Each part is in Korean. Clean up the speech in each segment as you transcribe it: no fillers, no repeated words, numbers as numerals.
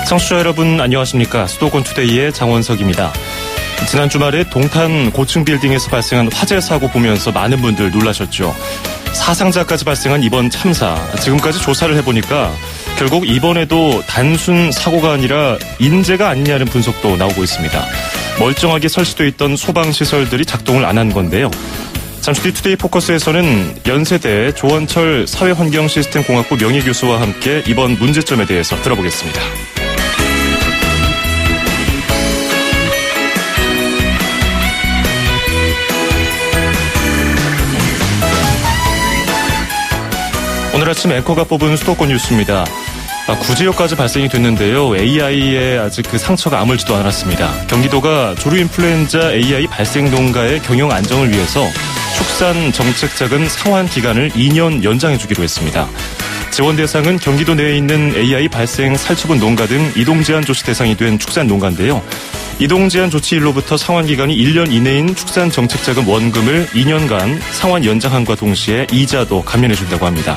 청취자 여러분 안녕하십니까. 수도권 투데이의 장원석입니다. 지난 주말에 동탄 고층 빌딩에서 발생한 화재 사고 보면서 많은 분들 놀라셨죠. 사상자까지 발생한 이번 참사, 지금까지 조사를 해보니까 결국 이번에도 단순 사고가 아니라 인재가 아니냐는 분석도 나오고 있습니다. 멀쩡하게 설치되어 있던 소방시설들이 작동을 안 한 건데요. 잠시 뒤 투데이 포커스에서는 연세대 조원철 사회환경시스템공학부 명예교수와 함께 이번 문제점에 대해서 들어보겠습니다. 오늘 아침 앵커가 뽑은 수도권 뉴스입니다. 구제역까지 발생이 됐는데요. AI에 아직 그 상처가 아물지도 않았습니다. 경기도가 조류인플루엔자 AI 발생 농가의 경영 안정을 위해서 축산 정책자금 상환 기간을 2년 연장해 주기로 했습니다. 지원 대상은 경기도 내에 있는 AI 발생 살처분 농가 등 이동제한 조치 대상이 된 축산 농가인데요. 이동제한 조치일로부터 상환 기간이 1년 이내인 축산 정책자금 원금을 2년간 상환 연장함과 동시에 이자도 감면해 준다고 합니다.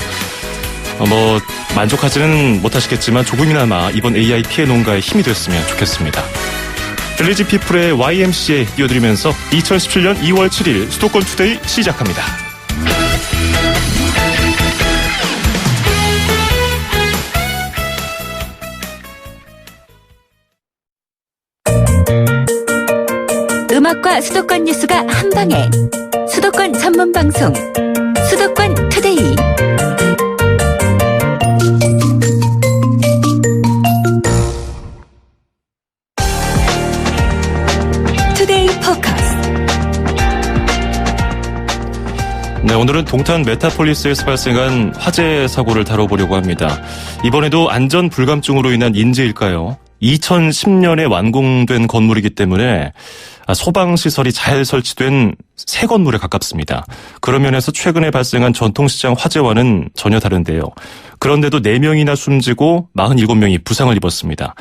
만족하지는 못하시겠지만 조금이나마 이번 AI 피해 농가에 힘이 됐으면 좋겠습니다. 빌리지 피플의 YMCA 띄워드리면서 2017년 2월 7일 수도권 투데이 시작합니다. 음악과 수도권 뉴스가 한방에 수도권 전문 방송 수도권 투데이. 투데이 포커스. 네, 오늘은 동탄 메타폴리스에서 발생한 화재 사고를 다뤄보려고 합니다. 이번에도 안전 불감증으로 인한 인재일까요? 2010년에 완공된 건물이기 때문에 소방시설이 잘 설치된 새 건물에 가깝습니다. 그런 면에서 최근에 발생한 전통시장 화재와는 전혀 다른데요. 그런데도 4명이나 숨지고 47명이 부상을 입었습니다.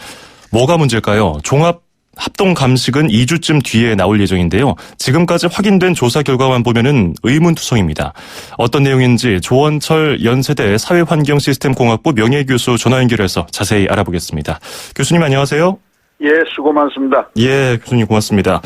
뭐가 문제일까요? 종합 합동 감식은 2주쯤 뒤에 나올 예정인데요. 지금까지 확인된 조사 결과만 보면은 의문투성입니다. 어떤 내용인지 조원철 연세대 사회환경시스템공학부 명예교수 전화 연결해서 자세히 알아보겠습니다. 교수님 안녕하세요. 예, 수고 많습니다. 예, 교수님 고맙습니다.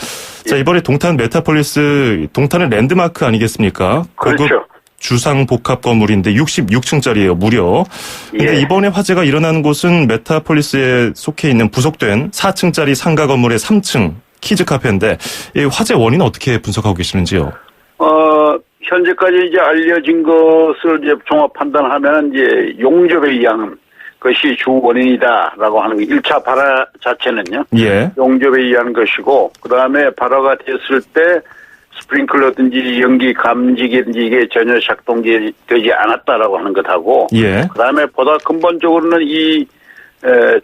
자, 이번에 동탄 메타폴리스, 동탄은 랜드마크 아니겠습니까? 그렇죠. 주상 복합 건물인데 66층짜리예요, 무려. 근데 예. 이번에 화재가 일어난 곳은 메타폴리스에 속해 있는 부속된 4층짜리 상가 건물의 3층 키즈 카페인데 이 화재 원인은 어떻게 분석하고 계시는지요? 현재까지 이제 알려진 것을 이제 종합 판단하면 이제 용접에 의한 것이 주 원인이다라고 하는 게 1차 발화 자체는요. 예. 용접에 의한 것이고 그다음에 발화가 됐을 때 스프링클러든지 연기 감지기든지 이게 전혀 작동되지 않았다라고 하는 것하고 예. 그다음에 보다 근본적으로는 이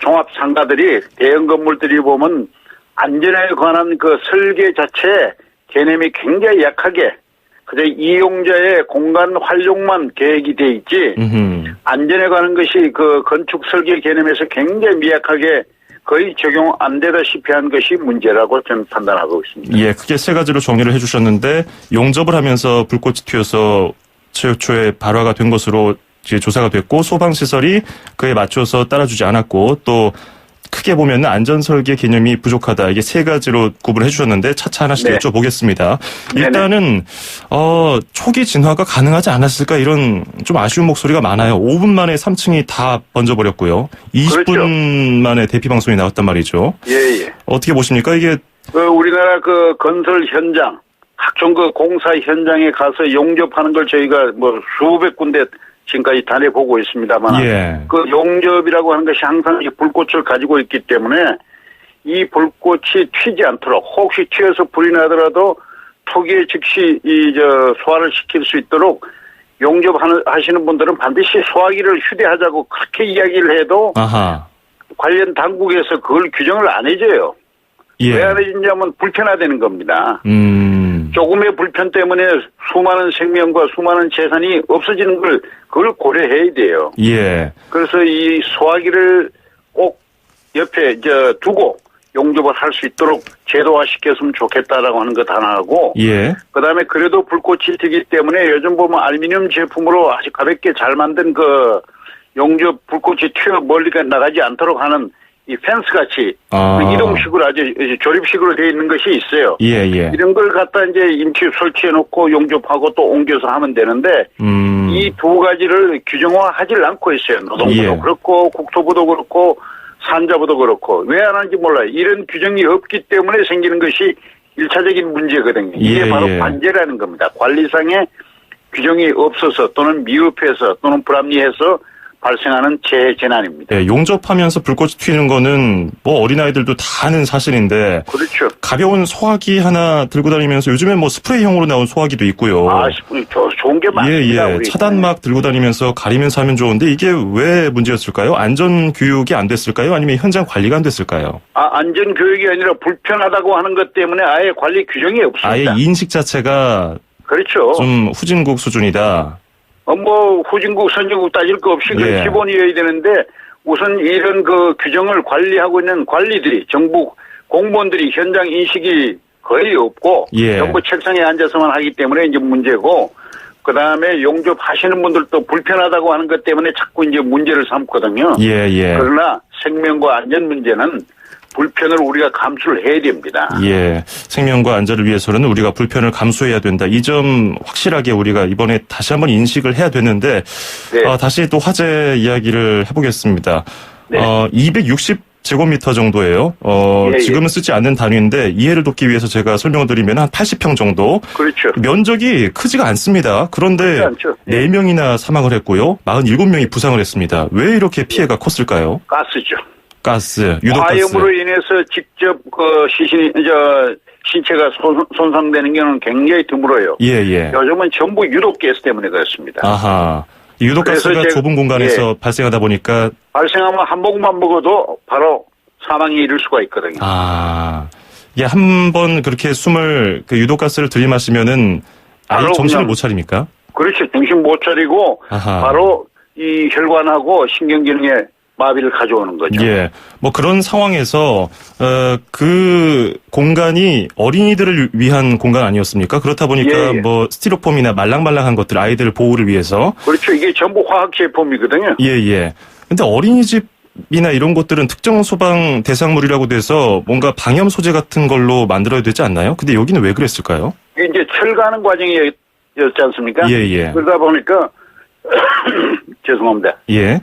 종합 상가들이 대형 건물들이 보면 안전에 관한 그 설계 자체 개념이 굉장히 약하게 그저 이용자의 공간 활용만 계획이 돼 있지 안전에 관한 것이 그 건축 설계 개념에서 굉장히 미약하게 거의 적용 안 되다시피 한 것이 문제라고 저는 판단하고 있습니다. 예, 크게 세 가지로 정리를 해주셨는데 용접을 하면서 불꽃이 튀어서 최초에 발화가 된 것으로 이제 조사가 됐고 소방시설이 그에 맞춰서 따라주지 않았고 또 크게 보면 안전설계 개념이 부족하다. 이게 세 가지로 구분을 해주셨는데 차차 하나씩 네. 여쭤보겠습니다. 일단은 초기 진화가 가능하지 않았을까 이런 좀 아쉬운 목소리가 많아요. 5분 만에 3층이 다 번져버렸고요. 20분 그렇죠. 만에 대피 방송이 나왔단 말이죠. 예. 어떻게 보십니까? 이게 우리나라 그 건설 현장, 각종 그 공사 현장에 가서 용접하는 걸 저희가 뭐 수백 군데 지금까지 다녀보고 있습니다만 예. 그 용접이라고 하는 것이 항상 불꽃을 가지고 있기 때문에 이 불꽃이 튀지 않도록 혹시 튀어서 불이 나더라도 초기에 즉시 소화를 시킬 수 있도록 용접하시는 분들은 반드시 소화기를 휴대하자고 그렇게 이야기를 해도 아하. 관련 당국에서 그걸 규정을 안 해줘요. 예. 왜 안 해주냐면 불편화되는 겁니다. 조금의 불편 때문에 수많은 생명과 수많은 재산이 없어지는 그걸 고려해야 돼요. 예. 그래서 이 소화기를 꼭 옆에 두고 용접을 할 수 있도록 제도화시켰으면 좋겠다라고 하는 것 하나 하고, 예. 그다음에 그래도 불꽃이 튀기 때문에 요즘 보면 알루미늄 제품으로 아주 가볍게 잘 만든 그 용접 불꽃이 튀어 멀리 나가지 않도록 하는 이 펜스 같이 아. 이동식으로 아주 조립식으로 되어 있는 것이 있어요. 예, 예. 이런 걸 갖다 이제 임시 설치해 놓고 용접하고 또 옮겨서 하면 되는데 이 두 가지를 규정화하지를 않고 있어요. 노동부도 예. 그렇고 국토부도 그렇고 산자부도 그렇고 왜 안 하는지 몰라요. 이런 규정이 없기 때문에 생기는 것이 1차적인 문제거든요. 이게 예, 바로 예. 관제라는 겁니다. 관리상의 규정이 없어서 또는 미흡해서 또는 불합리해서 발생하는 재난입니다. 예, 용접하면서 불꽃이 튀는 거는 뭐 어린아이들도 다 아는 사실인데 그렇죠. 가벼운 소화기 하나 들고 다니면서 요즘에 뭐 스프레이형으로 나온 소화기도 있고요. 좋은 게 많습니다. 예, 예. 차단막 들고 다니면서 가리면서 하면 좋은데 이게 왜 문제였을까요? 안전 교육이 안 됐을까요? 아니면 현장 관리가 안 됐을까요? 안전 교육이 아니라 불편하다고 하는 것 때문에 아예 관리 규정이 없습니다. 아예 인식 자체가 그렇죠. 좀 후진국 수준이다. 뭐 후진국 선진국 따질 거 없이 그 예. 기본이어야 되는데 우선 이런 그 규정을 관리하고 있는 관리들이 정부 공무원들이 현장 인식이 거의 없고 예. 정부 책상에 앉아서만 하기 때문에 이제 문제고 그다음에 용접하시는 분들도 불편하다고 하는 것 때문에 자꾸 이제 문제를 삼거든요. 예, 예. 그러나 생명과 안전 문제는 불편을 우리가 감수를 해야 됩니다. 예. 생명과 안전을 위해서는 우리가 불편을 감수해야 된다. 이 점 확실하게 우리가 이번에 다시 한번 인식을 해야 되는데, 네. 다시 또 화재 이야기를 해보겠습니다. 네. 260제곱미터 정도예요. 예, 예. 지금은 쓰지 않는 단위인데, 이해를 돕기 위해서 제가 설명을 드리면 한 80평 정도. 그렇죠. 면적이 크지가 않습니다. 그런데 크지 않죠. 예. 4명이나 사망을 했고요. 47명이 부상을 했습니다. 왜 이렇게 피해가 컸을까요? 가스죠. 가스, 유독가스. 화염으로 인해서 직접 그 신체가 손상되는 경우는 굉장히 드물어요. 예, 예. 요즘은 전부 유독가스 때문에 그렇습니다. 아하. 이 유독가스가 그래서 좁은 공간에서 발생하다 보니까 발생하면 한 모금만 먹어도 바로 사망에 이를 수가 있거든요. 이게 한 번 그렇게 숨을 그 유독가스를 들이마시면은 아예 바로 정신을 그냥 못 차립니까? 그렇죠. 정신 못 차리고 아하. 바로 이 혈관하고 신경기능에 마비를 가져오는 거죠. 예. 뭐 그런 상황에서 그 공간이 어린이들을 위한 공간 아니었습니까? 그렇다 보니까 예, 예. 뭐 스티로폼이나 말랑말랑한 것들 아이들 보호를 위해서 그렇죠. 이게 전부 화학 제품이거든요. 예, 예. 근데 어린이집이나 이런 곳들은 특정 소방 대상물이라고 돼서 뭔가 방염 소재 같은 걸로 만들어야 되지 않나요? 근데 여기는 왜 그랬을까요? 이게 이제 철가는 과정이었지 않습니까? 예, 예. 그러다 보니까 죄송합니다. 예.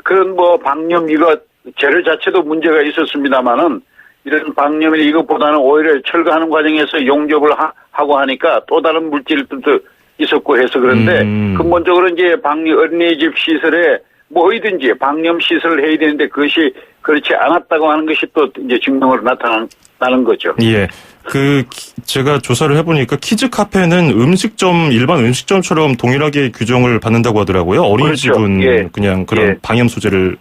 그런 뭐 방염 이거 재료 자체도 문제가 있었습니다만은 이런 방염이 이것보다는 오히려 철거하는 과정에서 용접을 하고 하니까 또 다른 물질도 있었고 해서 그런데 근본적으로 이제 어린이집 시설에 뭐 어디든지 방염 시설을 해야 되는데 그것이 그렇지 않았다고 하는 것이 또 이제 증명으로 나타나는 거죠. 예. 제가 조사를 해보니까 키즈 카페는 일반 음식점처럼 동일하게 규정을 받는다고 하더라고요. 어린이집은 그렇죠. 예. 그냥 그런 예. 방염 소재를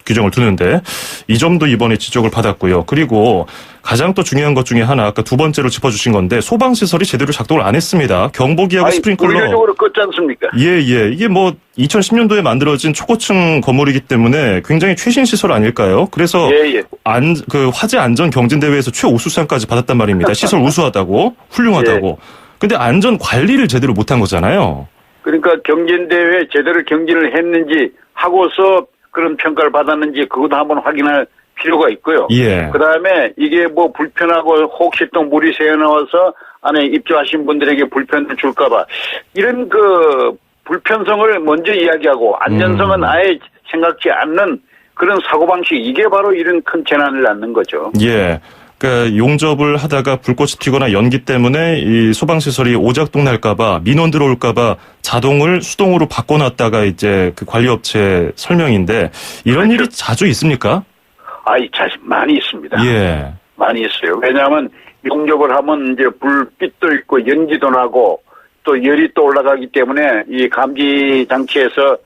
규정을 두는데 이 점도 이번에 지적을 받았고요. 그리고 가장 또 중요한 것 중에 하나 아까 두 번째로 짚어주신 건데 소방시설이 제대로 작동을 안 했습니다. 경보기하고 스프링클러. 물리적으로 껐지 않습니까? 예. 이게 뭐 2010년도에 만들어진 초고층 건물이기 때문에 굉장히 최신 시설 아닐까요? 그래서 예. 화재 안전 경진대회에서 최우수상까지 받았단 말입니다. 시설 우수하다고, 훌륭하다고. 예. 근데 안전 관리를 제대로 못한 거잖아요. 그러니까 경진대회 제대로 경진을 했는지 하고서 그런 평가를 받았는지 그것도 한번 확인할 필요가 있고요. 예. 그다음에 이게 뭐 불편하고 혹시 또 물이 새어나와서 안에 입주하신 분들에게 불편을 줄까봐 이런 그 불편성을 먼저 이야기하고 안전성은 아예 생각지 않는 그런 사고방식 이게 바로 이런 큰 재난을 낳는 거죠. 예. 그러니까 용접을 하다가 불꽃이 튀거나 연기 때문에 이 소방시설이 오작동 날까봐 민원 들어올까봐 자동을 수동으로 바꿔놨다가 이제 그 관리업체 설명인데 이런 그렇죠. 일이 자주 있습니까? 많이 있습니다. 예. 많이 있어요. 왜냐하면 용접을 하면 이제 불빛도 있고 연기도 나고 또 열이 또 올라가기 때문에 이 감지 장치에서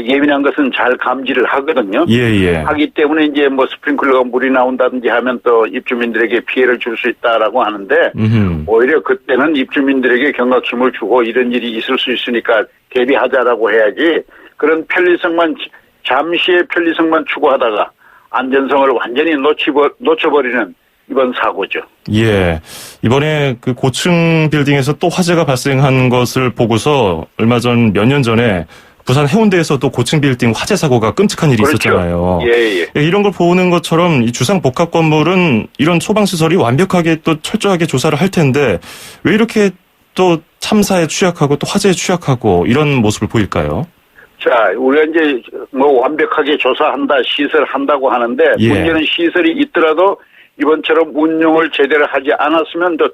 예민한 것은 잘 감지를 하거든요. 예. 하기 때문에 이제 뭐 스프링클러가 물이 나온다든지 하면 또 입주민들에게 피해를 줄 수 있다라고 하는데 오히려 그때는 입주민들에게 경각심을 주고 이런 일이 있을 수 있으니까 대비하자라고 해야지 그런 잠시의 편리성만 추구하다가 안전성을 완전히 놓쳐버리는 이번 사고죠. 예. 이번에 그 고층 빌딩에서 또 화재가 발생한 것을 보고서 얼마 전 몇 년 전에 부산 해운대에서도 고층 빌딩 화재 사고가 끔찍한 일이 그렇죠. 있었잖아요. 예. 이런 걸 보는 것처럼 이 주상복합 건물은 이런 소방시설이 완벽하게 또 철저하게 조사를 할 텐데 왜 이렇게 또 참사에 취약하고 또 화재에 취약하고 이런 모습을 보일까요? 자, 우리가 이제 뭐 완벽하게 조사한다, 시설한다고 하는데 예. 문제는 시설이 있더라도 이번처럼 운용을 제대로 하지 않았으면 더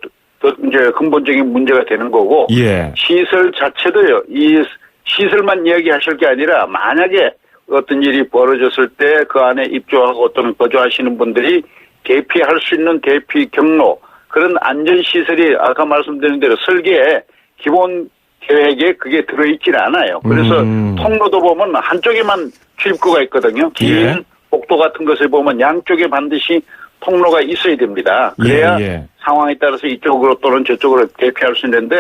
이제 근본적인 문제가 되는 거고 예. 시설 자체도요. 이 시설만 이야기하실 게 아니라 만약에 어떤 일이 벌어졌을 때 그 안에 입주하고 또는 거주하시는 분들이 대피할 수 있는 대피 경로 그런 안전시설이 아까 말씀드린 대로 설계에 기본 계획에 그게 들어있질 않아요. 그래서 통로도 보면 한쪽에만 출입구가 있거든요. 긴 예. 복도 같은 것을 보면 양쪽에 반드시 통로가 있어야 됩니다. 그래야 예. 상황에 따라서 이쪽으로 또는 저쪽으로 대피할 수 있는데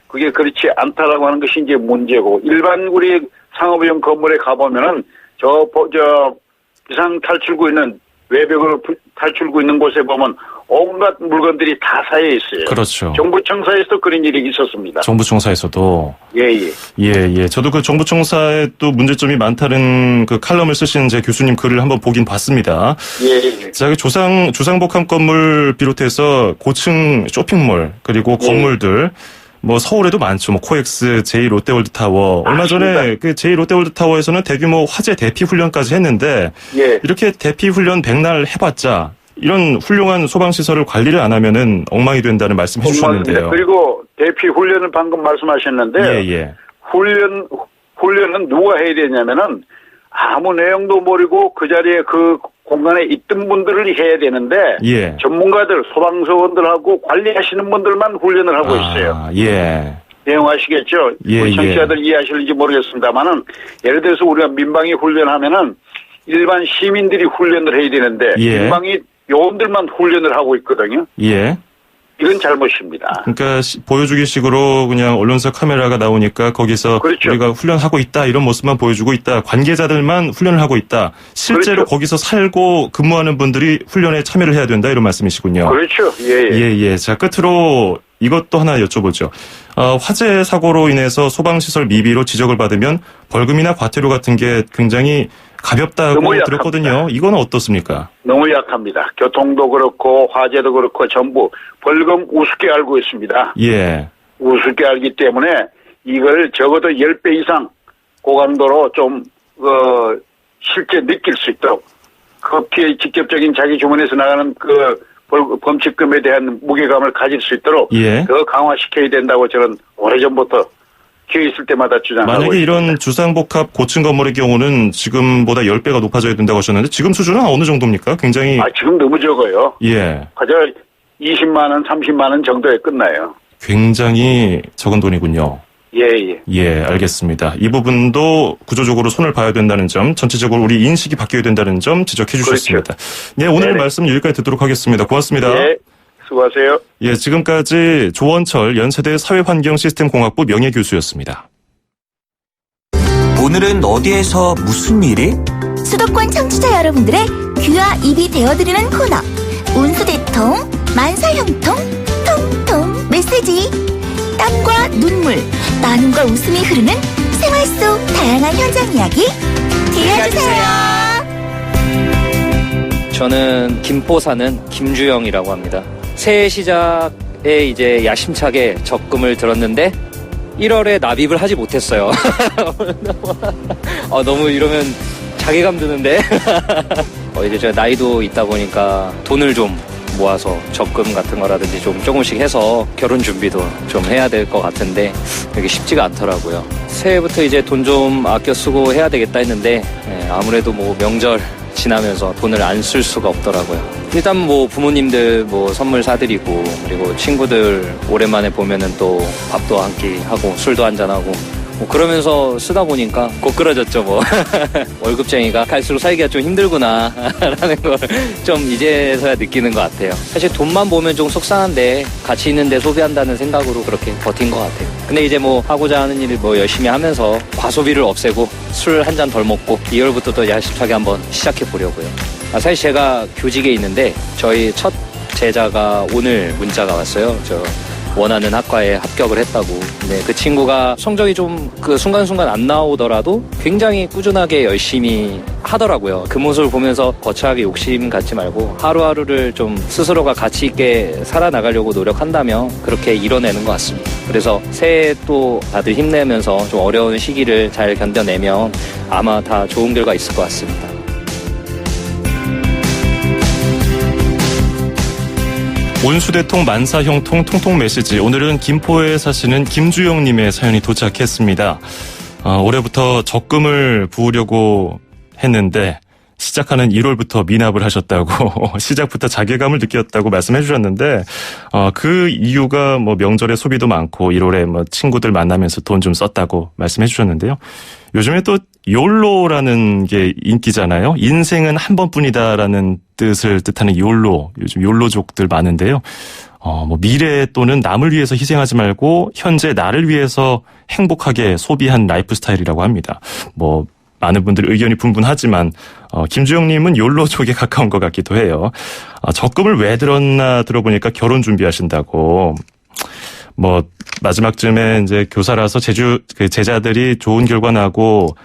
그게 그렇지 않다라고 하는 것이 이제 문제고 일반 우리 상업용 건물에 가보면은 저 비상 탈출구 있는 외벽으로 탈출구 있는 곳에 보면 온갖 물건들이 다 쌓여 있어요. 그렇죠. 정부청사에서도 그런 일이 있었습니다. 정부청사에서도. 예. 저도 그 정부청사에 또 문제점이 많다는 그 칼럼을 쓰신 제 교수님 글을 한번 보긴 봤습니다. 예. 자, 그 주상복합 건물 비롯해서 고층 쇼핑몰 그리고 건물들 뭐 서울에도 많죠. 뭐 코엑스, 제2 롯데월드타워. 얼마 전에 그 제2 롯데월드타워에서는 대규모 화재 대피 훈련까지 했는데 예. 이렇게 대피 훈련 백날 해봤자 이런 훌륭한 소방시설을 관리를 안 하면은 엉망이 된다는 말씀 해주셨는데요. 그리고 대피 훈련을 방금 말씀하셨는데 예. 훈련은 누가 해야 되냐면은 아무 내용도 모르고 그 자리에 그 공간에 있던 분들을 해야 되는데 예. 전문가들 소방서원들하고 관리하시는 분들만 훈련을 하고 있어요. 예. 내용 아시겠죠? 우리 청취자들 이해하실지 모르겠습니다만은 예를 들어서 우리가 민방위 훈련하면은 일반 시민들이 훈련을 해야 되는데 민방위 요원들만 훈련을 하고 있거든요. 예. 이건 잘못입니다. 그러니까 보여주기식으로 그냥 언론사 카메라가 나오니까 거기서 그렇죠. 우리가 훈련하고 있다 이런 모습만 보여주고 있다. 관계자들만 훈련을 하고 있다. 실제로 그렇죠. 거기서 살고 근무하는 분들이 훈련에 참여를 해야 된다 이런 말씀이시군요. 그렇죠. 예. 자, 끝으로 이것도 하나 여쭤보죠. 화재 사고로 인해서 소방시설 미비로 지적을 받으면 벌금이나 과태료 같은 게 굉장히 가볍다고 들었거든요. 이건 어떻습니까? 너무 약합니다. 교통도 그렇고 화재도 그렇고 전부 벌금 우습게 알고 있습니다. 예. 우습게 알기 때문에 이걸 적어도 10배 이상 고강도로 좀 실제 느낄 수 있도록 그 피해 직접적인 자기 주머니에서 나가는 그 범칙금에 대한 무게감을 가질 수 있도록 더 강화시켜야 된다고 저는 오래전부터 기회 있을 때마다 주장하고 만약에 있습니다. 이런 주상복합 고층 건물의 경우는 지금보다 10배가 높아져야 된다고 하셨는데 지금 수준은 어느 정도입니까? 굉장히. 지금 너무 적어요. 예. 그저 20만 원, 30만 원 정도에 끝나요. 굉장히 적은 돈이군요. 예. 알겠습니다. 이 부분도 구조적으로 손을 봐야 된다는 점, 전체적으로 우리 인식이 바뀌어야 된다는 점 지적해 주셨습니다. 네, 오늘 말씀 여기까지 듣도록 하겠습니다. 고맙습니다. 예. 수고하세요. 예, 지금까지 조원철 연세대 사회환경시스템공학부 명예교수였습니다. 오늘은 어디에서 무슨 일이? 수도권 청취자 여러분들의 귀와 입이 되어드리는 코너 온수대통 만사형통 통통 메시지 땀과 눈물 나눔과 웃음이 흐르는 생활 속 다양한 현장 이야기 들려주세요. 저는 김포 사는 김주영이라고 합니다. 새해 시작에 이제 야심차게 적금을 들었는데 1월에 납입을 하지 못했어요. 너무 이러면 자괴감 드는데. 이제 저 나이도 있다 보니까 돈을 좀 모아서 적금 같은 거라든지 좀 조금씩 해서 결혼 준비도 좀 해야 될 것 같은데 이게 쉽지가 않더라고요. 새해부터 이제 돈 좀 아껴 쓰고 해야 되겠다 했는데 아무래도 뭐 명절 지나면서 돈을 안 쓸 수가 없더라고요. 일단 뭐 부모님들 뭐 선물 사드리고 그리고 친구들 오랜만에 보면은 또 밥도 한 끼 하고 술도 한잔하고 뭐 그러면서 쓰다 보니까 고꾸라졌죠 뭐. 월급쟁이가 갈수록 살기가 좀 힘들구나 라는 걸 좀 이제서야 느끼는 것 같아요. 사실 돈만 보면 좀 속상한데 가치 있는데 소비한다는 생각으로 그렇게 버틴 것 같아요. 근데 이제 뭐 하고자 하는 일을 뭐 열심히 하면서 과소비를 없애고 술 한 잔 덜 먹고 2월부터 또 야심차게 한번 시작해 보려고요. 사실 제가 교직에 있는데 저희 첫 제자가 오늘 문자가 왔어요. 원하는 학과에 합격을 했다고. 근데 그 친구가 성적이 좀 그 순간순간 안 나오더라도 굉장히 꾸준하게 열심히 하더라고요. 그 모습을 보면서 거창하게 욕심 갖지 말고 하루하루를 좀 스스로가 가치 있게 살아나가려고 노력한다면 그렇게 이뤄내는 것 같습니다. 그래서 새해 또 다들 힘내면서 좀 어려운 시기를 잘 견뎌내면 아마 다 좋은 결과 있을 것 같습니다. 온수대통 만사형통 통통 메시지. 오늘은 김포에 사시는 김주영님의 사연이 도착했습니다. 올해부터 적금을 부으려고 했는데 시작하는 1월부터 미납을 하셨다고 시작부터 자괴감을 느꼈다고 말씀해 주셨는데 그 이유가 뭐 명절에 소비도 많고 1월에 뭐 친구들 만나면서 돈 좀 썼다고 말씀해 주셨는데요. 요즘에 또 욜로라는 게 인기잖아요. 인생은 한 번뿐이다라는 뜻을 뜻하는 욜로. 요즘 욜로족들 많은데요. 뭐 미래 또는 남을 위해서 희생하지 말고 현재 나를 위해서 행복하게 소비한 라이프 스타일이라고 합니다. 뭐 많은 분들 의견이 분분하지만 김주영님은 욜로 쪽에 가까운 것 같기도 해요. 적금을 왜 들었나 들어보니까 결혼 준비하신다고. 뭐 마지막쯤에 이제 교사라서 제자들이 좋은 결과 나고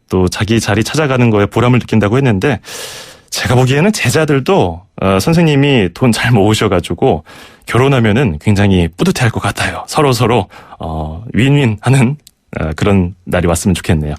또 자기 자리 찾아가는 거에 보람을 느낀다고 했는데 제가 보기에는 제자들도 선생님이 돈 잘 모으셔가지고 결혼하면은 굉장히 뿌듯해할 것 같아요. 서로 윈윈하는 그런 날이 왔으면 좋겠네요.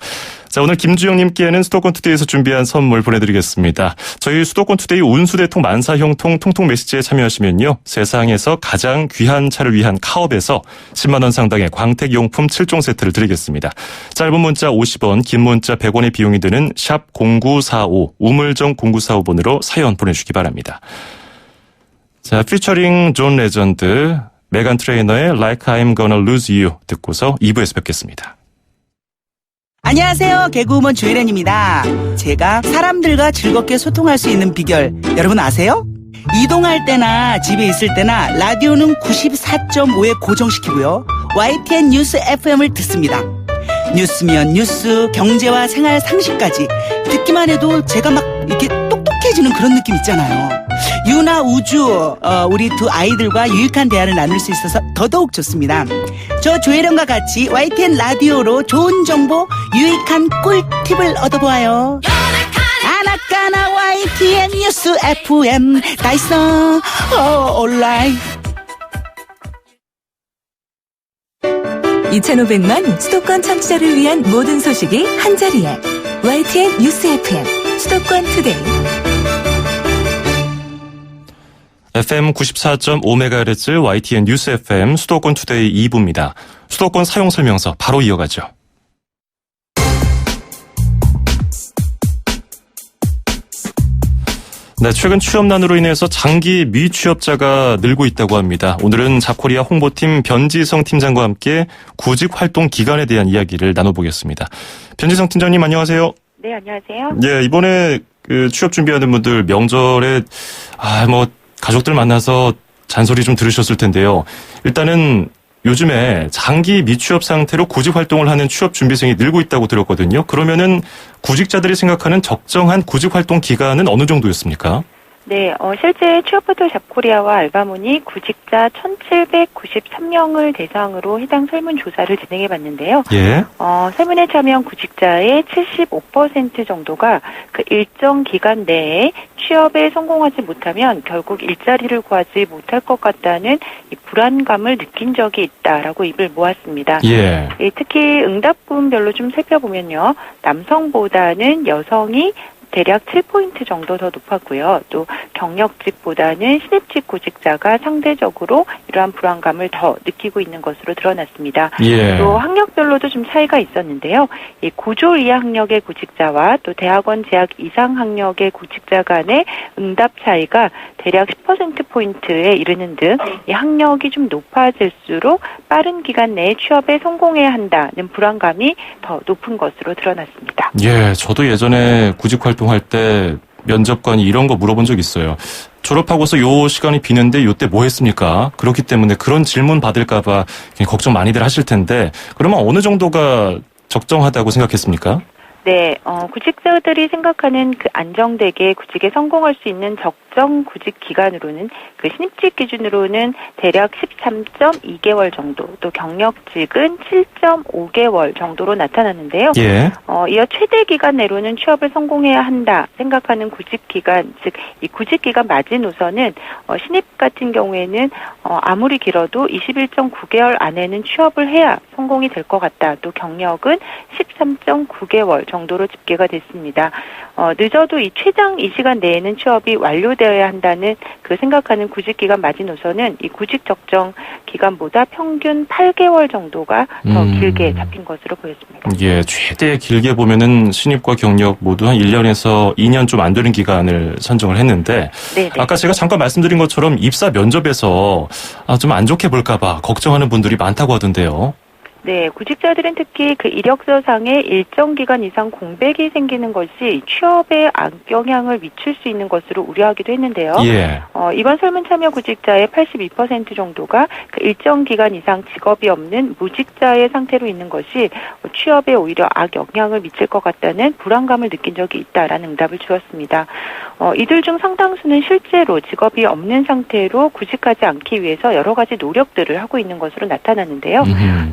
자, 오늘 김주영님께는 수도권 투데이에서 준비한 선물 보내드리겠습니다. 저희 수도권 투데이 운수대통 만사형통 통통 메시지에 참여하시면요. 세상에서 가장 귀한 차를 위한 카업에서 10만 원 상당의 광택용품 7종 세트를 드리겠습니다. 짧은 문자 50원, 긴 문자 100원의 비용이 드는 샵 0945, 우물정 0945번으로 사연 보내주시기 바랍니다. 자, 피처링 존 레전드, 메간 트레이너의 Like I'm Gonna Lose You 듣고서 2부에서 뵙겠습니다. 안녕하세요. 개그우먼 조혜련입니다. 제가 사람들과 즐겁게 소통할 수 있는 비결 여러분 아세요? 이동할 때나 집에 있을 때나 라디오는 94.5에 고정시키고요. YTN 뉴스 FM을 듣습니다. 뉴스면 뉴스, 경제와 생활 상식까지 듣기만 해도 제가 막 이렇게 똑똑해지는 그런 느낌 있잖아요. 유나 우주, 우리 두 아이들과 유익한 대화를 나눌 수 있어서 더더욱 좋습니다. 저 조혜련과 같이 YTN 라디오로 좋은 정보, 유익한 꿀팁을 얻어보아요. 아나까나 YTN 뉴스 FM 다 있어. 온라인. 2,500만 수도권 청취자를 위한 모든 소식이 한자리에 YTN 뉴스 FM 수도권 투데이. FM 94.5MHz YTN 뉴스 FM 수도권 투데이 2부입니다. 수도권 사용 설명서 바로 이어가죠. 네, 최근 취업난으로 인해서 장기 미취업자가 늘고 있다고 합니다. 오늘은 잡코리아 홍보팀 변지성 팀장과 함께 구직 활동 기간에 대한 이야기를 나눠보겠습니다. 변지성 팀장님 안녕하세요. 네, 안녕하세요. 예, 이번에 그 취업 준비하는 분들 명절에 가족들 만나서 잔소리 좀 들으셨을 텐데요. 일단은 요즘에 장기 미취업 상태로 구직 활동을 하는 취업 준비생이 늘고 있다고 들었거든요. 그러면은 구직자들이 생각하는 적정한 구직 활동 기간은 어느 정도였습니까? 네, 실제 취업포털 잡코리아와 알바몬이 구직자 1,793명을 대상으로 해당 설문조사를 진행해봤는데요. 예. 설문에 참여한 구직자의 75% 정도가 그 일정 기간 내에 취업에 성공하지 못하면 결국 일자리를 구하지 못할 것 같다는 이 불안감을 느낀 적이 있다라고 입을 모았습니다. 예. 특히 응답군별로 좀 살펴보면요. 남성보다는 여성이 대략 7포인트 정도 더 높았고요. 또 경력직보다는 신입직 구직자가 상대적으로 이러한 불안감을 더 느끼고 있는 것으로 드러났습니다. 예. 또 학력별로도 좀 차이가 있었는데요. 이 고졸 이하 학력의 구직자와 또 대학원 재학 이상 학력의 구직자 간의 응답 차이가 대략 10%포인트에 이르는 등 이 학력이 좀 높아질수록 빠른 기간 내에 취업에 성공해야 한다는 불안감이 더 높은 것으로 드러났습니다. 예, 저도 예전에 구직 활동할 때 면접관이 이런 거 물어본 적 있어요. 졸업하고서 요 시간이 비는데 요때 뭐 했습니까? 그렇기 때문에 그런 질문 받을까 봐 걱정 많이들 하실 텐데 그러면 어느 정도가 적정하다고 생각했습니까? 네, 구직자들이 생각하는 그 안정되게 구직에 성공할 수 있는 적정 구직 기간으로는 그 신입직 기준으로는 대략 13.2개월 정도, 또 경력직은 7.5개월 정도로 나타나는데요. 예. 이어 최대 기간 내로는 취업을 성공해야 한다 생각하는 구직 기간, 즉 이 구직 기간 마지노선은 신입 같은 경우에는 아무리 길어도 21.9개월 안에는 취업을 해야 성공이 될 것 같다. 또 경력은 13.9개월 정도로 집계가 됐습니다. 늦어도 이 최장 이 시간 내에는 취업이 완료되어야 한다는 그 생각하는 구직기간 마지노선은 이 구직 적정 기간보다 평균 8개월 정도가 더 길게 잡힌 것으로 보였습니다. 예, 최대 길게 보면은 신입과 경력 모두 한 1년에서 2년 좀 안 되는 기간을 선정을 했는데 네네. 아까 제가 잠깐 말씀드린 것처럼 입사 면접에서 좀 안 좋게 볼까봐 걱정하는 분들이 많다고 하던데요. 네, 구직자들은 특히 그 이력서상에 일정 기간 이상 공백이 생기는 것이 취업에 악영향을 미칠 수 있는 것으로 우려하기도 했는데요. 예. 이번 설문참여 구직자의 82% 정도가 그 일정 기간 이상 직업이 없는 무직자의 상태로 있는 것이 취업에 오히려 악영향을 미칠 것 같다는 불안감을 느낀 적이 있다라는 응답을 주었습니다. 이들 중 상당수는 실제로 직업이 없는 상태로 구직하지 않기 위해서 여러 가지 노력들을 하고 있는 것으로 나타나는데요.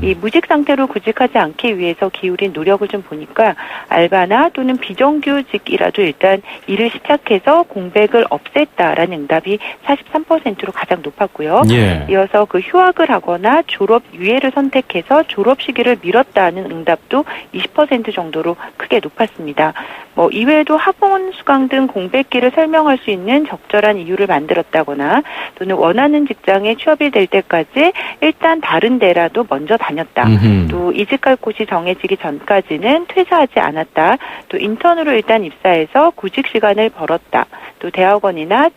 이 무직 상태로 구직하지 않기 위해서 기울인 노력을 좀 보니까 알바나 또는 비정규직이라도 일단 일을 시작해서 공백을 없앴다라는 응답이 43%로 가장 높았고요. 예. 이어서 그 휴학을 하거나 졸업 유예를 선택해서 졸업 시기를 미뤘다는 응답도 20% 정도로 크게 높았습니다. 이외에도 학원 수강 등 공백기를 설명할 수 있는 적절한 이유를 만들었다거나 또는 원하는 직장에 취업이 될 때까지 일단 다른 데라도 먼저 다녔다. 또 이직할 곳이 정해지기 전까지는 퇴사하지 않았다. 또 인턴으로 일단 입사해서 구직 시간을 벌었다. 또 대학원이나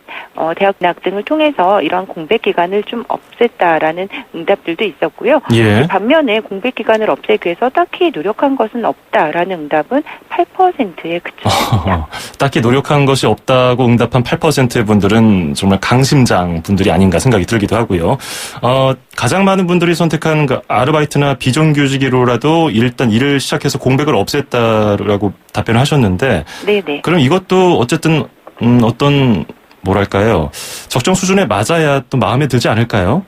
대학 진학 등을 통해서 이런 공백 기간을 좀 없앴다라는 응답들도 있었고요. 예. 반면에 공백 기간을 없애기 위해서 딱히 노력한 것은 없다라는 응답은 8%에 그쳤습니다. 딱히 노력한 것이 없다고 응답한 8%의 분들은 정말 강심장 분들이 아닌가 생각이 들기도 하고요. 가장 많은 분들이 선택한 그 아르바이트나 비정규직으로라도 일단 일을 시작해서 공백을 없앴다라고 답변을 하셨는데, 네네. 그럼 이것도 어쨌든 어떤 뭐랄까요, 적정 수준에 맞아야 또 마음에 들지 않을까요?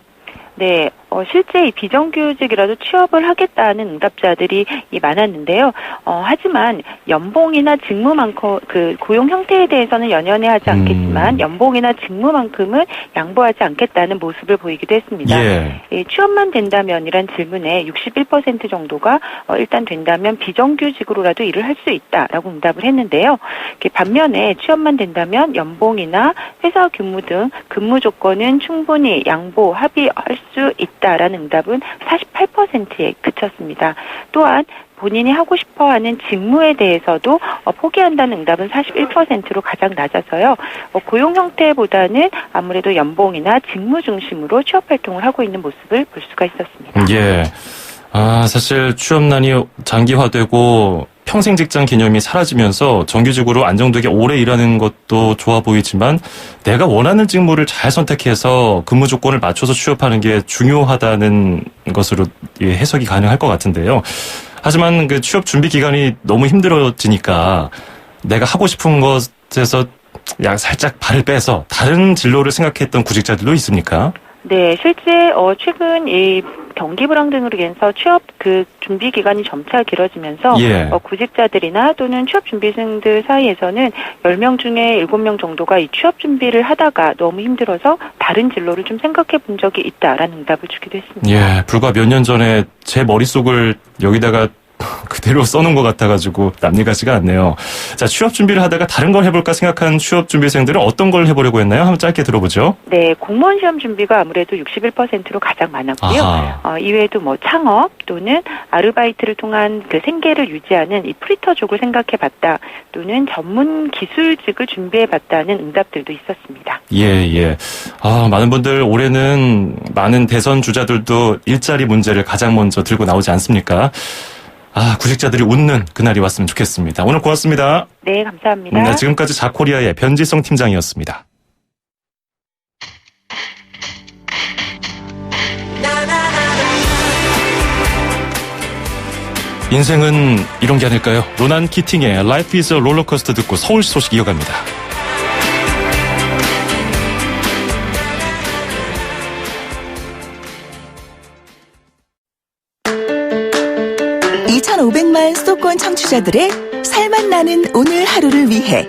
네, 실제 이 비정규직이라도 취업을 하겠다는 응답자들이 많았는데요. 하지만 연봉이나 직무만큼 그 고용 형태에 대해서는 연연해하지 않겠지만 연봉이나 직무만큼은 양보하지 않겠다는 모습을 보이기도 했습니다. 예. 취업만 된다면이란 질문에 61% 정도가 일단 된다면 비정규직으로라도 일을 할 수 있다라고 응답을 했는데요. 반면에 취업만 된다면 연봉이나 회사 규모 등 근무 조건은 충분히 양보, 합의할 수 있다라는 응답은 48%에 그쳤습니다. 또한 본인이 하고 싶어하는 직무에 대해서도 포기한다는 응답은 41%로 가장 낮아서요. 고용 형태보다는 아무래도 연봉이나 직무 중심으로 취업 활동을 하고 있는 모습을 볼 수가 있었습니다. 예. 사실 취업난이 장기화되고 평생 직장 개념이 사라지면서 정규직으로 안정되게 오래 일하는 것도 좋아 보이지만 내가 원하는 직무를 잘 선택해서 근무 조건을 맞춰서 취업하는 게 중요하다는 것으로 해석이 가능할 것 같은데요. 하지만 그 취업 준비 기간이 너무 힘들어지니까 내가 하고 싶은 것에서 살짝 발을 빼서 다른 진로를 생각했던 구직자들도 있습니까? 네, 실제 최근 이 경기 불황 등으로 인해서 취업 그 준비 기간이 점차 길어지면서 예. 구직자들이나 또는 취업 준비생들 사이에서는 10명 중에 7명 정도가 이 취업 준비를 하다가 너무 힘들어서 다른 진로를 좀 생각해 본 적이 있다라는 응답을 주기도 했습니다. 예, 불과 몇 년 전에 제 머릿속을 여기다가 그대로 써놓은 것 같아가지고 남일 같지가 않네요. 자, 취업 준비를 하다가 다른 걸 해볼까 생각한 취업 준비생들은 어떤 걸 해보려고 했나요? 한번 짧게 들어보죠. 네, 공무원 시험 준비가 아무래도 61%로 가장 많았고요. 이외에도 창업 또는 아르바이트를 통한 그 생계를 유지하는 이 프리터족을 생각해봤다 또는 전문 기술직을 준비해봤다는 응답들도 있었습니다. 예. 많은 분들 올해는 많은 대선 주자들도 일자리 문제를 가장 먼저 들고 나오지 않습니까? 구직자들이 웃는 그날이 왔으면 좋겠습니다. 오늘 고맙습니다. 네, 감사합니다. 네, 지금까지 자코리아의 변지성 팀장이었습니다. 인생은 이런 게 아닐까요? 로난 키팅의 Life is a Rollercoaster 듣고 서울시 소식 이어갑니다. (2500만) 수도권 청취자들의 살맛 나는 오늘 하루를 위해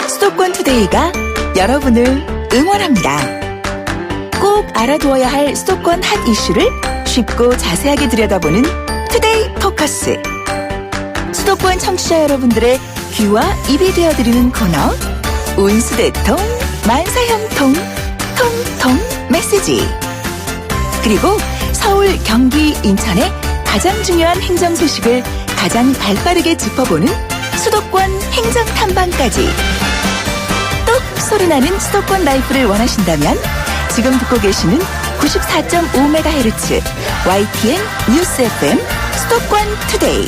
수도권 투데이가 여러분을 응원합니다. 꼭 알아두어야 할 수도권 핫 이슈를 쉽고 자세하게 들여다보는 투데이 포커스. 수도권 청취자 여러분들의 귀와 입이 되어드리는 코너 운수대통 만사형통 통통 메시지. 그리고 서울, 경기, 인천의 가장 중요한 행정 소식을 가장 발빠르게 짚어보는 수도권 행정탐방까지. 똑 소리나는 수도권 라이프를 원하신다면 지금 듣고 계시는 94.5MHz YTN 뉴스 FM 수도권 투데이.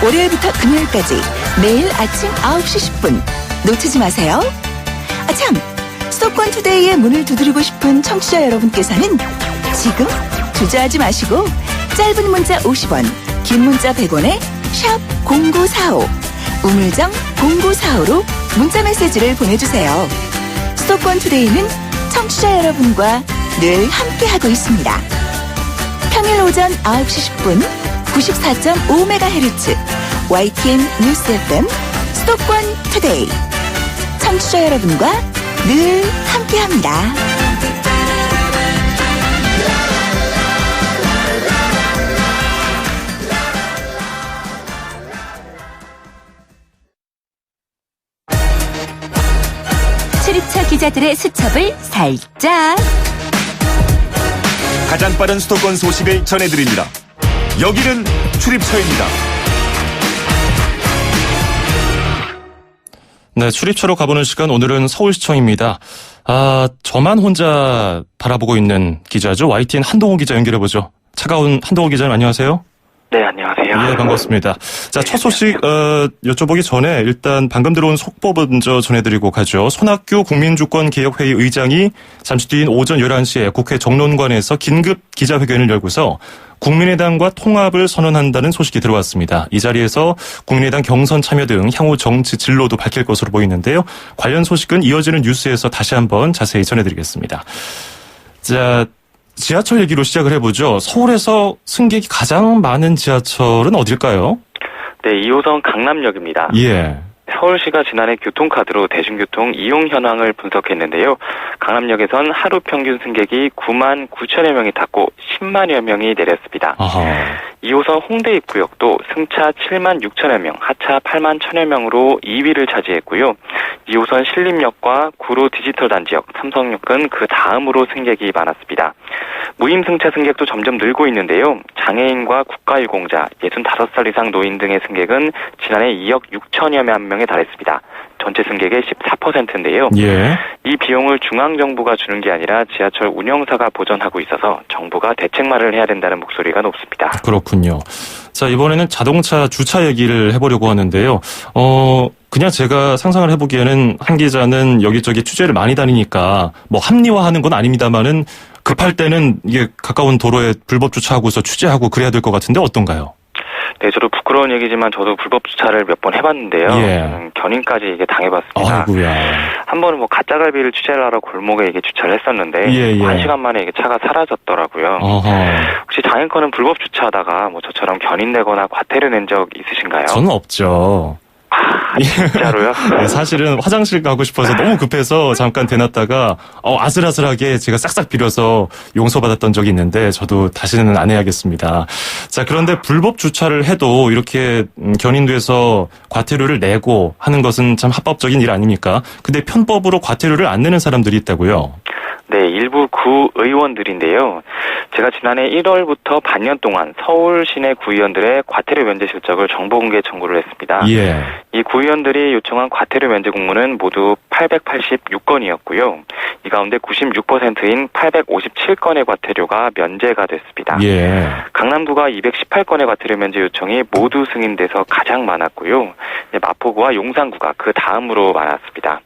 월요일부터 금요일까지 매일 아침 9시 10분 놓치지 마세요. 아참, 수도권 투데이의 문을 두드리고 싶은 청취자 여러분께서는 지금 주저하지 마시고 짧은 문자 50원, 긴 문자 100원에 샵 0945, 우물정 0945로 문자 메시지를 보내주세요. 수도권 투데이는 청취자 여러분과 늘 함께하고 있습니다. 평일 오전 9시 10분 94.5MHz YTN 뉴스 FM 수도권 투데이. 청취자 여러분과 늘 함께합니다. 출입처 기자들의 수첩을 살짝. 가장 빠른 수도권 소식을 전해드립니다. 여기는 출입처입니다. 네, 출입처로 가보는 시간, 오늘은 서울시청입니다. 저만 혼자 바라보고 있는 기자죠. YTN 한동호 기자 연결해보죠. 차가운 한동호 기자님, 안녕하세요. 네, 안녕하세요. 예, 반갑습니다. 자, 첫 소식 여쭤보기 전에 일단 방금 들어온 속보 먼저 전해드리고 가죠. 손학규 국민주권개혁회의 의장이 잠시 뒤인 오전 11시에 국회 정론관에서 긴급 기자회견을 열고서 국민의당과 통합을 선언한다는 소식이 들어왔습니다. 이 자리에서 국민의당 경선 참여 등 향후 정치 진로도 밝힐 것으로 보이는데요. 관련 소식은 이어지는 뉴스에서 다시 한번 자세히 전해드리겠습니다. 자, 지하철 얘기로 시작을 해보죠. 서울에서 승객이 가장 많은 지하철은 어딜까요? 네, 2호선 강남역입니다. 예. 서울시가 지난해 교통카드로 대중교통 이용 현황을 분석했는데요. 강남역에선 하루 평균 승객이 9만 9천여 명이 탔고 10만여 명이 내렸습니다. 아하. 2호선 홍대 입구역도 승차 7만 6천여 명, 하차 8만 1천여 명으로 2위를 차지했고요. 2호선 신림역과 구로 디지털 단지역, 삼성역은 그 다음으로 승객이 많았습니다. 무임 승차 승객도 점점 늘고 있는데요. 장애인과 국가유공자, 65살 이상 노인 등의 승객은 지난해 2억 6천여 명에 달했습니다. 전체 승객의 14%인데요. 예. 이 비용을 중앙정부가 주는 게 아니라 지하철 운영사가 보전하고 있어서 정부가 대책 마련을 해야 된다는 목소리가 높습니다. 그렇군요. 자, 이번에는 자동차 주차 얘기를 해보려고 하는데요. 그냥 제가 상상을 해보기에는 한 기자는 여기저기 취재를 많이 다니니까 뭐 합리화하는 건 아닙니다만은 급할 때는 이게 가까운 도로에 불법 주차하고서 취재하고 그래야 될 것 같은데 어떤가요? 네, 저도 부끄러운 얘기지만 저도 불법 주차를 몇 번 해봤는데요. 예. 견인까지 이게 당해봤습니다. 아이고야. 한 번은 뭐 가짜갈비를 취재를 하러 골목에 이게 주차를 했었는데 예. 1시간 만에 이게 차가 사라졌더라고요. 어허. 혹시 장애인권은 불법 주차하다가 뭐 저처럼 견인되거나 과태료 낸 적 있으신가요? 저는 없죠. 진짜로요? 네, 사실은 화장실 가고 싶어서 너무 급해서 잠깐 대놨다가 아슬아슬하게 제가 싹싹 비려서 용서받았던 적이 있는데 저도 다시는 안 해야겠습니다. 자, 그런데 불법 주차를 해도 이렇게 견인돼서 과태료를 내고 하는 것은 참 합법적인 일 아닙니까? 근데 편법으로 과태료를 안 내는 사람들이 있다고요? 네, 일부 구의원들인데요. 제가 지난해 1월부터 반년 동안 서울 시내 구의원들의 과태료 면제 실적을 정보 공개 청구를 했습니다. 예. 이 구의원들이 요청한 과태료 면제 공문은 모두 886건이었고요. 이 가운데 96%인 857건의 과태료가 면제가 됐습니다. 예. 강남구가 218건의 과태료 면제 요청이 모두 승인돼서 가장 많았고요. 마포구와 용산구가 그 다음으로 많았습니다.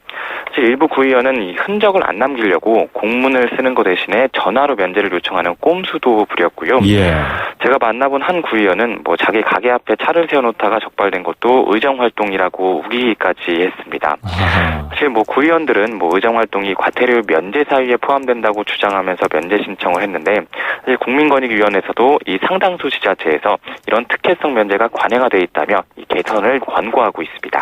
일부 구의원은 이 흔적을 안 남기려고 공문을 쓰는 것 대신에 전화로 면제를 요청하는 꼼수도 부렸고요. 예. 제가 만나본 한 구의원은 뭐 자기 가게 앞에 차를 세워놓다가 적발된 것도 의정활동이라고 우기기까지 했습니다. 사실 뭐 구의원들은 뭐 의정활동이 과태료 면제 사유에 포함된다고 주장하면서 면제 신청을 했는데 사실 국민권익위원회에서도 이 상당수 지자체에서 이런 특혜성 면제가 관행화 돼 있다며 이 개선을 권고하고 있습니다.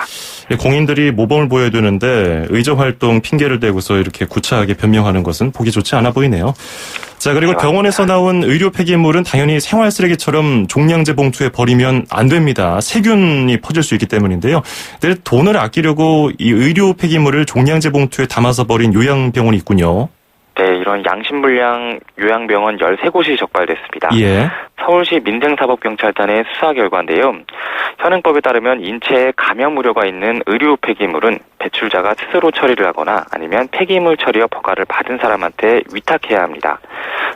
공인들이 모범을 보여야 되는데 의정활동 핑계를 대고서 이렇게 구차하게 변명하는 것은 보기 좋지 않아 보이네요. 자, 그리고 병원에서 나온 의료 폐기물은 당연히 생활 쓰레기처럼 종량제 봉투에 버리면 안 됩니다. 세균이 퍼질 수 있기 때문인데요. 근데 돈을 아끼려고 이 의료 폐기물을 종량제 봉투에 담아서 버린 요양병원이 있군요. 네, 이런 양심불량 요양병원 13곳이 적발됐습니다. 예. 서울시 민생사법경찰단의 수사 결과인데요. 현행법에 따르면 인체에 감염 우려가 있는 의료 폐기물은 배출자가 스스로 처리를 하거나 아니면 폐기물 처리업 허가를 받은 사람한테 위탁해야 합니다.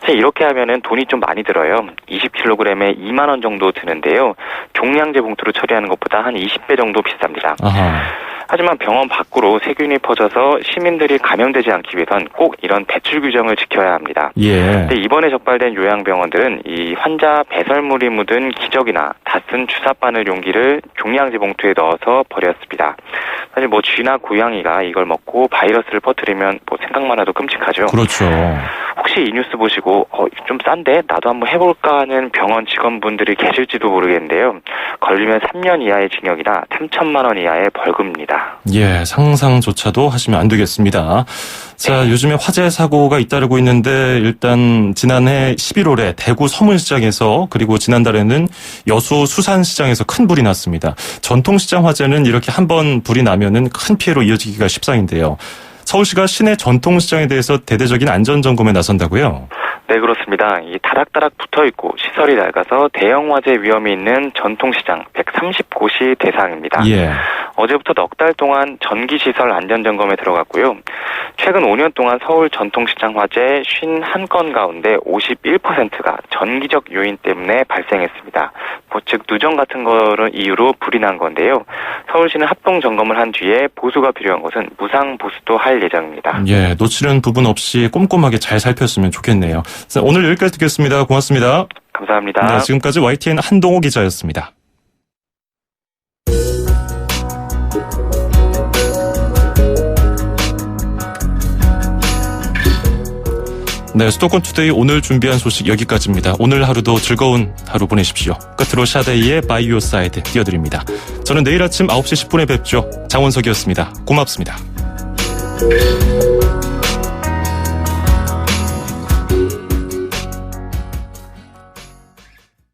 사실 이렇게 하면은 돈이 좀 많이 들어요. 20kg에 2만 원 정도 드는데요. 종량제 봉투로 처리하는 것보다 한 20배 정도 비쌉니다. 아하. 하지만 병원 밖으로 세균이 퍼져서 시민들이 감염되지 않기 위해선 꼭 이런 배출 규정을 지켜야 합니다. 예. 근데 이번에 적발된 요양병원들은 이 환자 배설물이 묻은 기저귀나 다 쓴 주사바늘 용기를 종량제 봉투에 넣어서 버렸습니다. 사실 뭐 쥐나 고양이가 이걸 먹고 바이러스를 퍼뜨리면 뭐 생각만 해도 끔찍하죠. 그렇죠. 혹시 이 뉴스 보시고 좀 싼데 나도 한번 해볼까 하는 병원 직원분들이 계실지도 모르겠는데요. 걸리면 3년 이하의 징역이나 3천만 원 이하의 벌금입니다. 예, 상상조차도 하시면 안 되겠습니다. 자, 요즘에 화재 사고가 잇따르고 있는데 일단 지난해 11월에 대구 서문시장에서 그리고 지난달에는 여수 수산시장에서 큰 불이 났습니다. 전통시장 화재는 이렇게 한번 불이 나면은 큰 피해로 이어지기가 십상인데요. 서울시가 시내 전통시장에 대해서 대대적인 안전점검에 나선다고요? 네, 그렇습니다. 이 다닥다닥 붙어있고 시설이 낡아서 대형 화재 위험이 있는 전통시장 130곳이 대상입니다. 예. 어제부터 넉 달 동안 전기시설 안전점검에 들어갔고요. 최근 5년 동안 서울 전통시장 화재 51건 가운데 51%가 전기적 요인 때문에 발생했습니다. 즉 누정 같은 거를 이유로 불이 난 건데요. 서울시는 합동 점검을 한 뒤에 보수가 필요한 것은 무상 보수도 할 예정입니다. 예, 놓치는 부분 없이 꼼꼼하게 잘 살폈으면 좋겠네요. 자, 오늘 여기까지 듣겠습니다. 고맙습니다. 감사합니다. 네, 지금까지 YTN 한동호 기자였습니다. 네, 수도권 투데이 오늘 준비한 소식 여기까지입니다. 오늘 하루도 즐거운 하루 보내십시오. 끝으로 샤데이의 By Your Side 띄워드립니다. 저는 내일 아침 9시 10분에 뵙죠. 장원석이었습니다. 고맙습니다.